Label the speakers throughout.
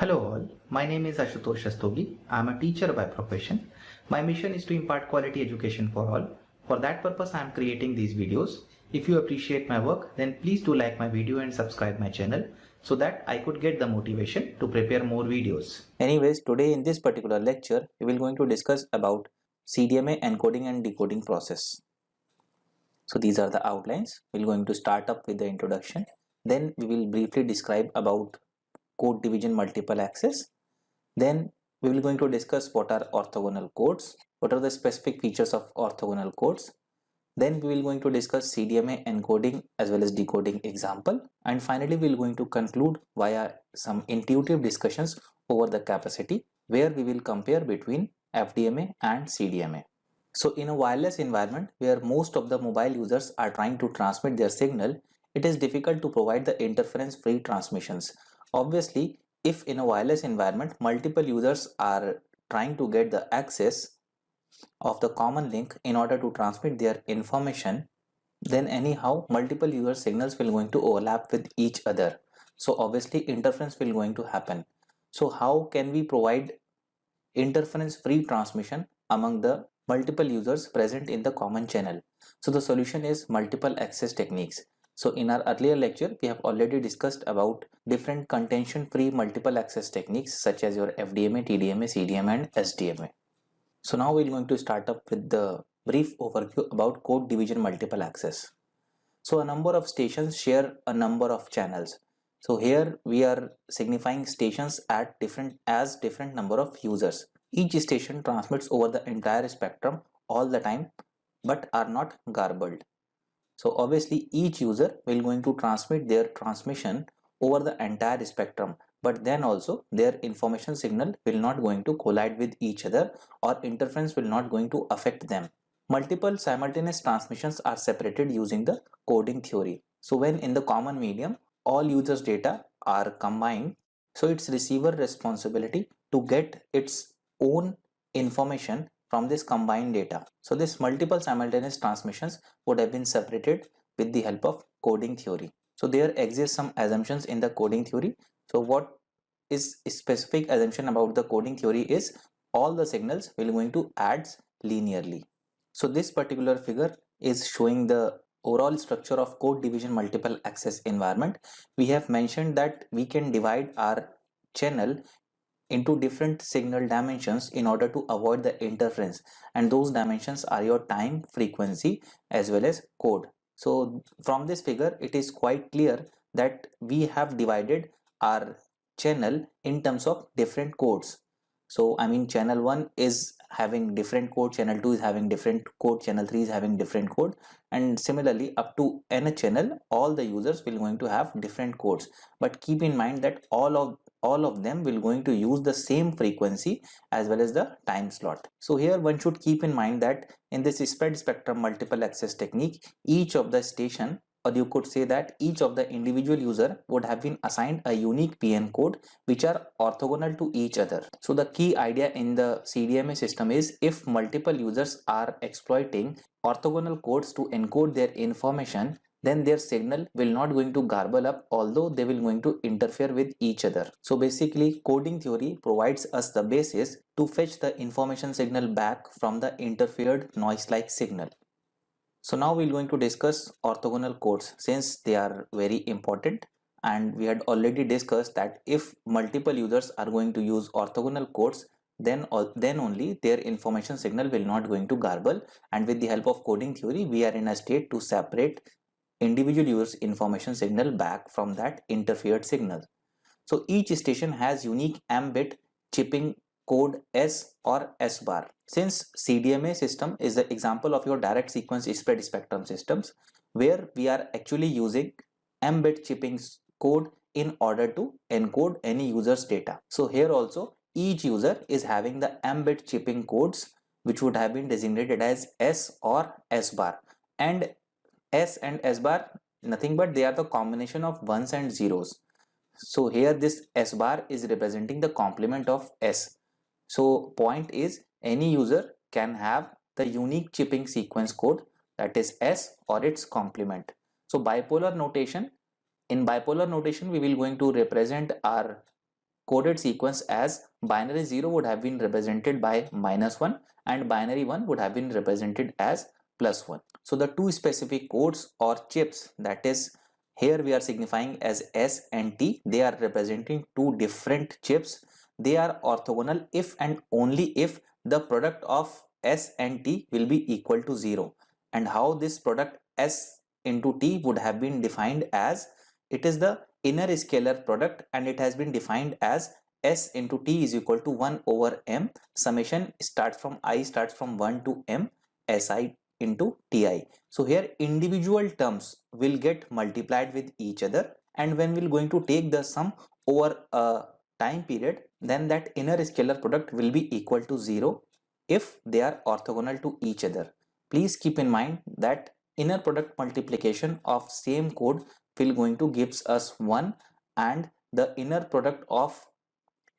Speaker 1: Hello all, my name is Ashutosh Rastogi. I am a teacher by profession. My mission is to impart quality education for all. For that purpose I am creating these videos. If you appreciate my work, then please do like my video and subscribe my channel so that I could get the motivation to prepare more videos.
Speaker 2: Anyways, today in this particular lecture, we will going to discuss about CDMA encoding and decoding process. So these are the outlines. We're going to start up with the introduction. Then we will briefly describe about code division multiple access. Then we will going to discuss what are orthogonal codes, what are the specific features of orthogonal codes. Then we will going to discuss CDMA encoding as well as decoding example, and finally we will going to conclude via some intuitive discussions over the capacity where we will compare between FDMA and CDMA. So in a wireless environment where most of the mobile users are trying to transmit their signal, it is difficult to provide the interference free transmissions. Obviously, if in a wireless environment multiple users are trying to get the access of the common link in order to transmit their information, then anyhow multiple user signals will going to overlap with each other. So obviously interference will going to happen. So how can we provide interference free transmission among the multiple users present in the common channel? So the solution is multiple access techniques. So in our earlier lecture, we have already discussed about different contention free multiple access techniques such as your FDMA, TDMA, CDMA and SDMA. So now we're going to start up with the brief overview about code division multiple access. So a number of stations share a number of channels. So here we are signifying stations at different number of users. Each station transmits over the entire spectrum all the time but are not garbled. So obviously each user will going to transmit their transmission over the entire spectrum, but then also their information signal will not going to collide with each other or interference will not going to affect them. Multiple simultaneous transmissions are separated using the coding theory. So when in the common medium all users data are combined, so it's receiver responsibility to get its own information from this combined data. So this multiple simultaneous transmissions would have been separated with the help of coding theory. So there exists some assumptions in the coding theory. So what is a specific assumption about the coding theory is all the signals will going to add linearly. So this particular figure is showing the overall structure of code division multiple access environment. We have mentioned that we can divide our channel into different signal dimensions in order to avoid the interference, and those dimensions are your time, frequency as well as code. So from this figure it is quite clear that we have divided our channel in terms of different codes. So I mean channel 1 is having different code, channel 2 is having different code, channel 3 is having different code, and similarly up to n channel all the users will going to have different codes. But keep in mind that all of them will going to use the same frequency as well as the time slot. So here one should keep in mind that in this spread spectrum multiple access technique, each of the station, or you could say that each of the individual user would have been assigned a unique PN code which are orthogonal to each other. So the key idea in the CDMA system is if multiple users are exploiting orthogonal codes to encode their information, then their signal will not going to garble up, although they will going to interfere with each other. So basically coding theory provides us the basis to fetch the information signal back from the interfered noise-like signal. So now we're going to discuss orthogonal codes since they are very important, and we had already discussed that if multiple users are going to use orthogonal codes, then only their information signal will not going to garble, and with the help of coding theory we are in a state to separate individual users information signal back from that interfered signal. So each station has unique m-bit chipping code S or S bar. Since CDMA system is the example of your direct sequence spread spectrum systems where we are actually using m-bit chipping code in order to encode any user's data. So here also each user is having the m-bit chipping codes which would have been designated as S or S bar, and S and S bar nothing but they are the combination of ones and zeros. So here this S bar is representing the complement of S. So point is any user can have the unique chipping sequence code that is S or its complement. So bipolar notation, in bipolar notation we will going to represent our coded sequence as binary 0 would have been represented by -1 and binary 1 would have been represented as +1. So the two specific codes or chips, that is here we are signifying as S and T, they are representing two different chips. They are orthogonal if and only if the product of S and T will be equal to 0. And how this product S into T would have been defined as, it is the inner scalar product and it has been defined as S into T is equal to 1 over M summation starts from 1 to M Si into Ti. So here individual terms will get multiplied with each other, and when we're going to take the sum over a time period, then that inner scalar product will be equal to 0 if they are orthogonal to each other. Please keep in mind that inner product multiplication of same code will going to gives us 1, and the inner product of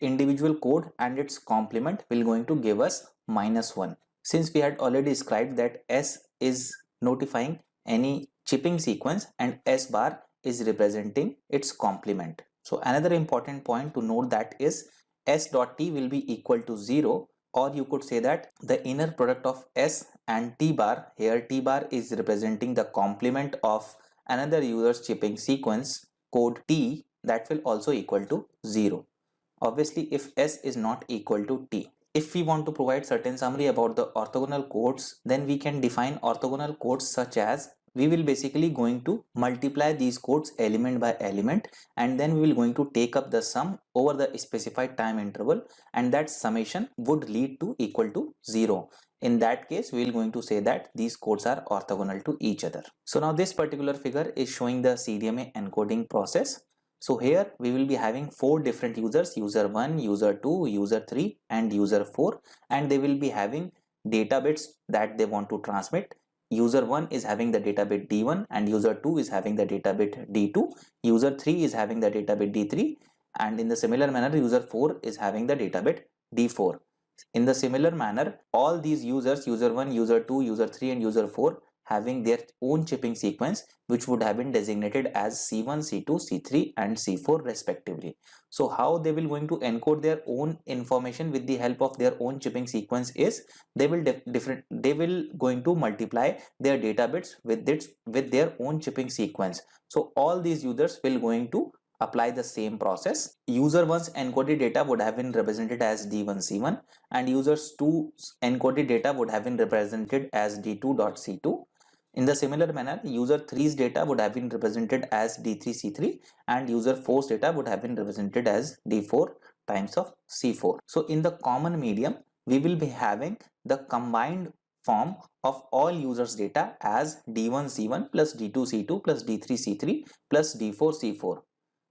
Speaker 2: individual code and its complement will going to give us -1. Since we had already described that S is notifying any chipping sequence and S bar is representing its complement. So another important point to note that is S dot T will be equal to 0, or you could say that the inner product of S and T bar, here T bar is representing the complement of another user's chipping sequence code T, that will also equal to 0. Obviously, if S is not equal to T. If we want to provide certain summary about the orthogonal codes, then we can define orthogonal codes such as, we will basically going to multiply these codes element by element, and then we will going to take up the sum over the specified time interval, and that summation would lead to equal to 0. In that case, we will going to say that these codes are orthogonal to each other. So now this particular figure is showing the CDMA encoding process. So here we will be having 4 different users, user 1, user 2, user 3 and user 4, and they will be having data bits that they want to transmit. User 1 is having the data bit D1 and user 2 is having the data bit D2, user 3 is having the data bit D3, and in the similar manner user 4 is having the data bit D4. In the similar manner, all these users, user 1, user 2, user 3 and user 4, having their own chipping sequence which would have been designated as C1, C2, C3 and C4 respectively. So how they will going to encode their own information with the help of their own chipping sequence is, they will going to multiply their data bits with their own chipping sequence. So all these users will going to apply the same process. User 1's encoded data would have been represented as D1C1 and users 2's encoded data would have been represented as D2.C2. In the similar manner, user 3's data would have been represented as D3C3 and user 4's data would have been represented as D4 times of C4. So in the common medium, we will be having the combined form of all users data as D1C1 plus D2C2 plus D3C3 plus D4C4.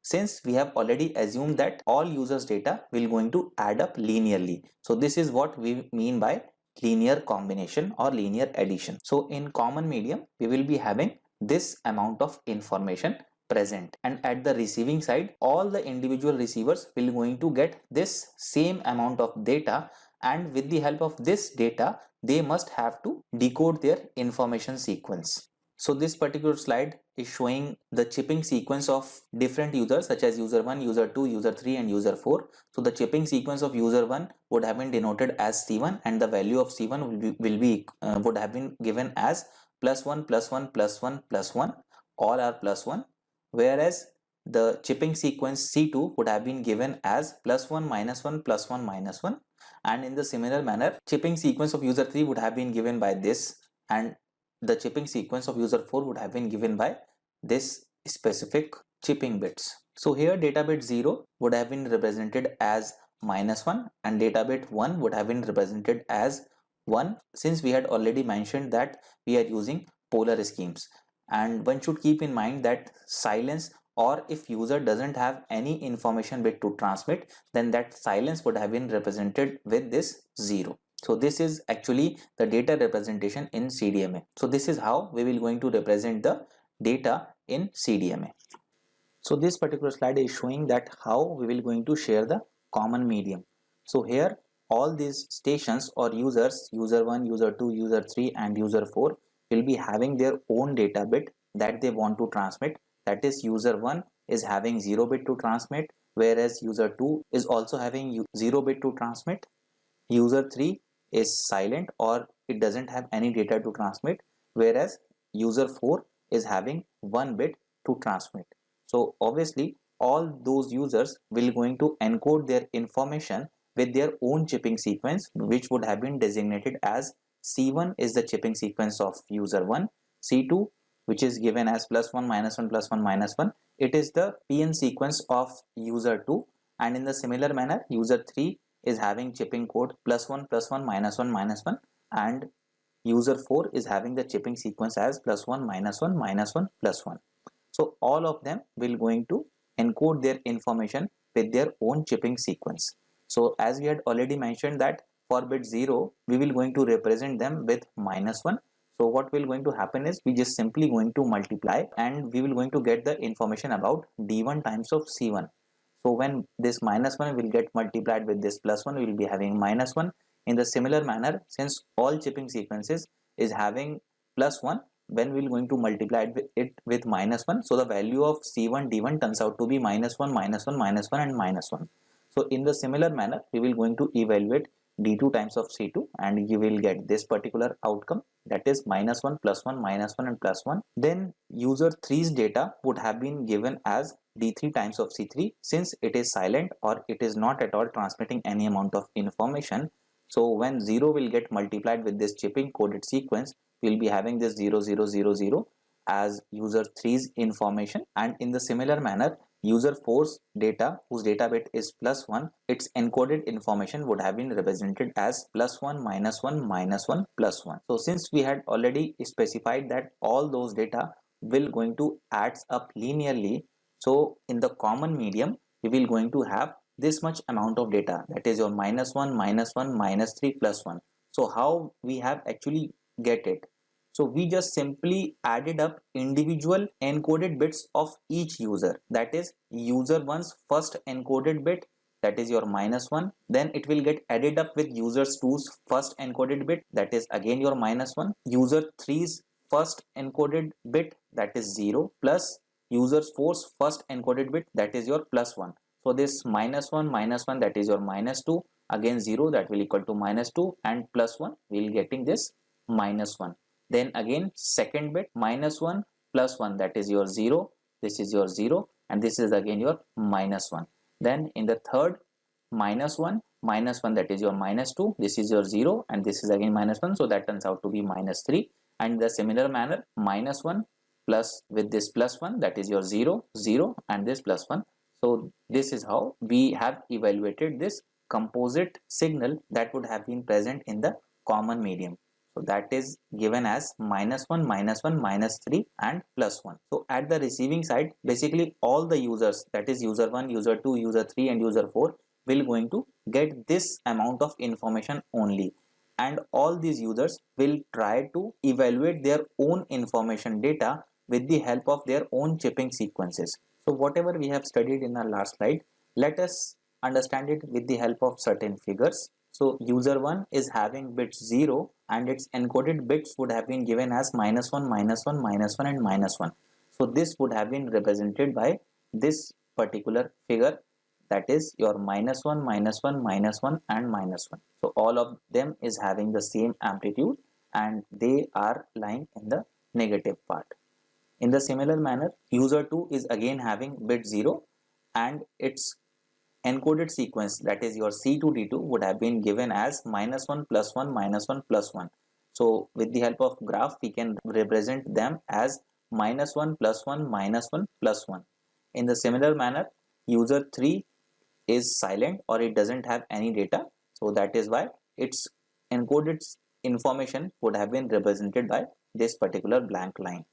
Speaker 2: Since we have already assumed that all users data will going to add up linearly. So this is what we mean by linear combination or linear addition. So in common medium, we will be having this amount of information present, and at the receiving side, all the individual receivers will going to get this same amount of data, and with the help of this data, they must have to decode their information sequence. So this particular slide is showing the chipping sequence of different users such as user 1, user 2, user 3 and user 4. So the chipping sequence of user 1 would have been denoted as C1 and the value of C1 would have been given as +1, +1, +1, +1, all are +1, whereas the chipping sequence C2 would have been given as +1, -1, +1, -1, and in the similar manner chipping sequence of user 3 would have been given by this, and the chipping sequence of user 4 would have been given by this specific chipping bits. So here data bit 0 would have been represented as -1 and data bit 1 would have been represented as 1, since we had already mentioned that we are using polar schemes. And one should keep in mind that silence, or if user doesn't have any information bit to transmit, then that silence would have been represented with this 0. So this is actually the data representation in CDMA. So this is how we will going to represent the data in CDMA. So this particular slide is showing that how we will going to share the common medium. So here all these stations or users, user 1, user 2, user 3 and user 4 will be having their own data bit that they want to transmit. That is, user 1 is having 0 bit to transmit, whereas user 2 is also having 0 bit to transmit. User 3 is silent or it doesn't have any data to transmit, whereas user 4 is having 1 bit to transmit. So obviously all those users will going to encode their information with their own chipping sequence, which would have been designated as C1 is the chipping sequence of user 1, C2 which is given as +1 -1 +1 -1, it is the PN sequence of user 2, and in the similar manner user 3 is having chipping code +1 +1 -1 -1, and user 4 is having the chipping sequence as +1 -1 -1 +1. So all of them will going to encode their information with their own chipping sequence. So as we had already mentioned that for bit 0 we will going to represent them with -1. So what will going to happen is we just simply going to multiply and we will going to get the information about D1 times of C1. So when this -1 will get multiplied with this +1, we will be having -1. In the similar manner, since all chipping sequences is having +1, when we will going to multiply it with -1, so the value of C1 D1 turns out to be -1 -1 -1 and -1. So in the similar manner, we will going to evaluate D2 times of C2 and you will get this particular outcome, that is -1 +1 -1 and +1. Then user 3's data would have been given as D3 times of C3 since it is silent or it is not at all transmitting any amount of information. So when 0 will get multiplied with this chipping coded sequence, we will be having this 0 0 0 0 as user 3's information, and in the similar manner user 4's data, whose data bit is +1, its encoded information would have been represented as +1 -1 -1 +1. So since we had already specified that all those data will going to adds up linearly, so in the common medium we will going to have this much amount of data, that is your -1 -1 -3 +1. So how we have actually get it? So we just simply added up individual encoded bits of each user, that is user 1's first encoded bit, that is your -1, then it will get added up with user 2's first encoded bit, that is again your -1, user 3's first encoded bit, that is 0, plus user 4's first encoded bit, that is your +1. So this -1 -1, that is your -2, again 0, that will equal to -2, and +1 we will getting this -1. Then again second bit -1 +1, that is your 0, this is your 0, and this is again your -1. Then in the third -1 -1, that is your -2, this is your 0, and this is again -1, so that turns out to be -3. And in the similar manner -1 plus with this +1, that is your 0 0 and this +1. So this is how we have evaluated this composite signal that would have been present in the common medium. So that is given as -1 -1 -3 and +1. So at the receiving side, basically all the users, that is user 1, user 2, user 3 and user 4 will going to get this amount of information only, and all these users will try to evaluate their own information data with the help of their own chipping sequences. So whatever we have studied in our last slide, let us understand it with the help of certain figures. So user 1 is having bits 0 and its encoded bits would have been given as -1 -1 -1 and -1. So this would have been represented by this particular figure, that is your -1 -1 -1 and -1. So all of them is having the same amplitude and they are lying in the negative part. In the similar manner, user 2 is again having bit 0 and its encoded sequence, that is your C2D2, would have been given as -1 +1 -1 +1. So with the help of graph we can represent them as -1 +1 -1 +1. In the similar manner, user 3 is silent or it doesn't have any data, so that is why its encoded information would have been represented by this particular blank line.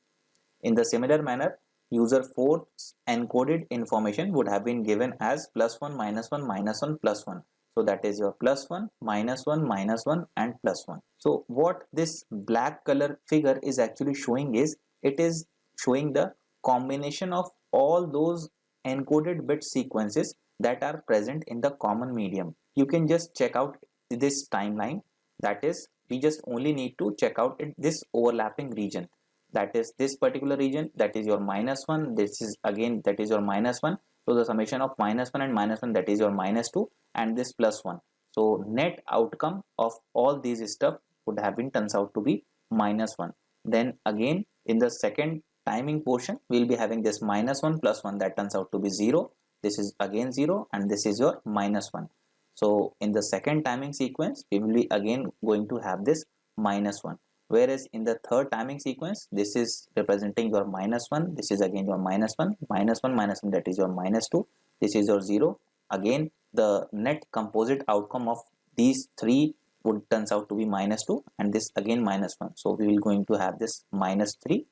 Speaker 2: In the similar manner, user 4's encoded information would have been given as +1 -1 -1 +1. So that is your +1 -1 -1 and +1. So what this black color figure is actually showing is, it is showing the combination of all those encoded bit sequences that are present in the common medium. You can just check out this timeline, that is we just only need to check out this overlapping region, that is this particular region, that is your -1, this is again that is your -1, So the summation of -1 and -1, that is your -2, and this +1. So net outcome of all these stuff would have been turns out to be -1. Then again in the second timing portion we will be having this -1 + 1, that turns out to be 0. This is again 0 and this is your -1. So in the second timing sequence we will be again going to have this -1, whereas in the third timing sequence this is representing your -1, this is again your -1, -1, -1, that is your -2, this is your 0. Again the net composite outcome of these three would turns out to be -2 and this again -1. So we will going to have this -3,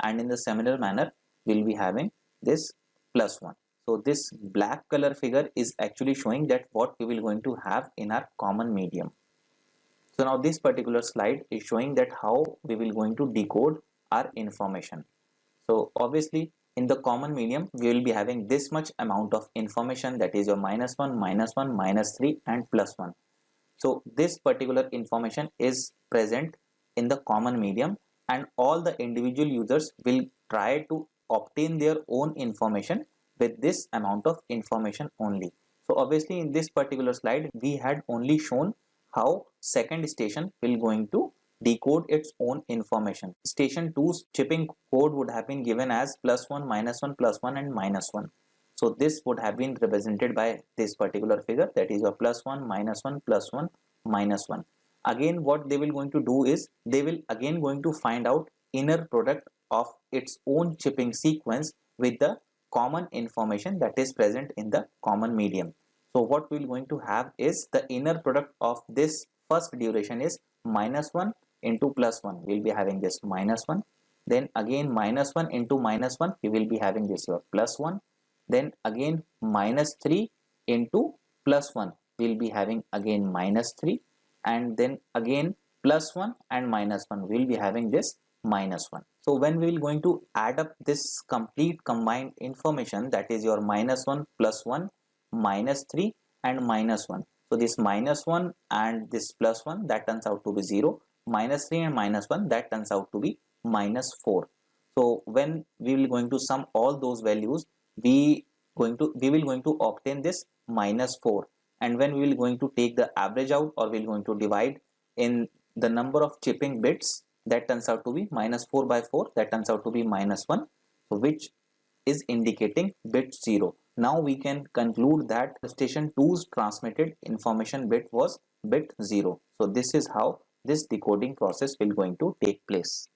Speaker 2: and in the similar manner we will be having this +1. So this black color figure is actually showing that what we will going to have in our common medium. So now this particular slide is showing that how we will going to decode our information. So obviously in the common medium we will be having this much amount of information, that is your -1, -1, -3 and +1. So this particular information is present in the common medium and all the individual users will try to obtain their own information with this amount of information only. So obviously in this particular slide we had only shown how second station will going to decode its own information. Station 2's chipping code would have been given as +1, -1, +1 and -1. So this would have been represented by this particular figure, that is your +1, -1, +1, -1. Again what they will going to do is they will again going to find out inner product of its own chipping sequence with the common information that is present in the common medium. So what we will going to have is the inner product of this first duration is -1 into +1. We will be having this -1. Then again -1 into -1 we will be having this your +1. Then again -3 into +1 we will be having again -3, and then again +1 and -1 we will be having this -1. So when we will going to add up this complete combined information, that is your -1 +1 -3 and -1. So this -1 and this +1 that turns out to be 0, -3 and -1 that turns out to be -4. So when we will going to sum all those values, we will going to obtain this -4, and when we will going to take the average out, or we will going to divide in the number of chipping bits, that turns out to be -4 by 4, that turns out to be -1, which is indicating bit 0. Now we can conclude that station 2's transmitted information bit was bit 0. So this is how this decoding process will going to take place.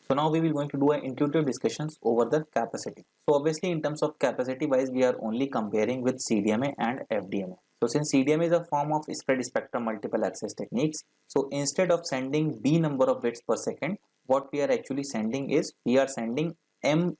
Speaker 2: So now we will going to do an intuitive discussions over the capacity. So obviously in terms of capacity wise we are only comparing with CDMA and FDMA. So since CDMA is a form of spread spectrum multiple access techniques, so instead of sending B number of bits per second, what we are actually sending is we are sending M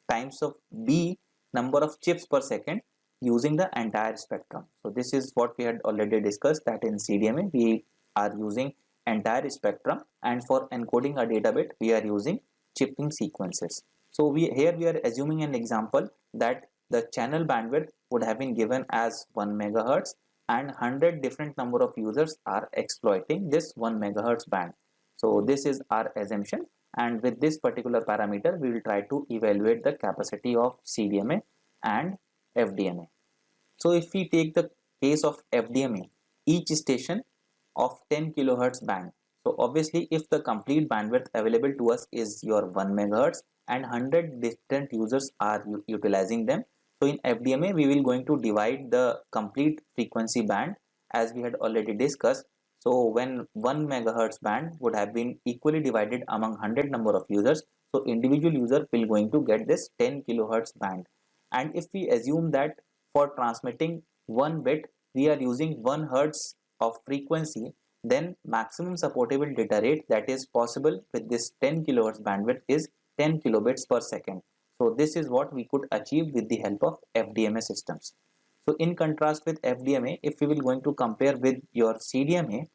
Speaker 2: times of B number of chips per second using the entire spectrum. So this is what we had already discussed, that in CDMA we are using entire spectrum, and for encoding a data bit we are using chipping sequences. So here we are assuming an example that the channel bandwidth would have been given as 1 megahertz and 100 different number of users are exploiting this 1 megahertz band. So this is our assumption, and with this particular parameter we will try to evaluate the capacity of CDMA and FDMA. So if we take the case of FDMA, each station of 10 kilohertz band. So obviously if the complete bandwidth available to us is your 1 megahertz and 100 different users are utilizing them, so in FDMA we will going to divide the complete frequency band as we had already discussed. So when 1 megahertz band would have been equally divided among 100 number of users, so individual user will going to get this 10 kilohertz band. And if we assume that for transmitting 1 bit we are using 1 hertz of frequency, then maximum supportable data rate that is possible with this 10 kilohertz bandwidth is 10 kilobits per second. So this is what we could achieve with the help of FDMA systems. So in contrast with FDMA, if we will going to compare with your CDMA,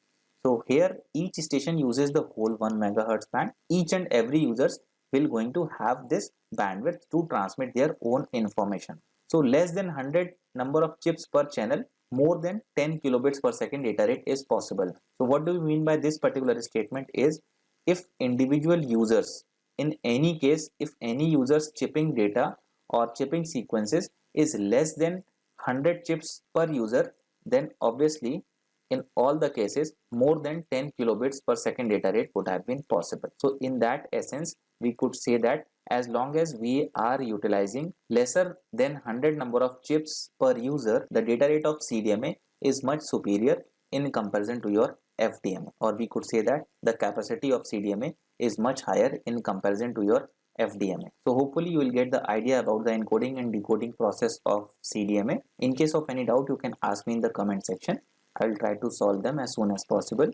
Speaker 2: so here each station uses the whole 1 megahertz band. Each and every users will going to have this bandwidth to transmit their own information. So less than 100 number of chips per channel, more than 10 kilobits per second data rate is possible. So what do we mean by this particular statement is, if individual users, in any case if any users chipping data or chipping sequences is less than 100 chips per user, then obviously in all the cases more than 10 kilobits per second data rate would have been possible. So in that essence, we could say that as long as we are utilizing lesser than 100 number of chips per user, the data rate of CDMA is much superior in comparison to your FDMA, or we could say that the capacity of CDMA is much higher in comparison to your FDMA. So hopefully you will get the idea about the encoding and decoding process of CDMA. In case of any doubt, you can ask me in the comment section. I will try to solve them as soon as possible.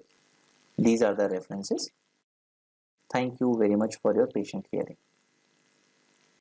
Speaker 2: These are the references. Thank you very much for your patient hearing.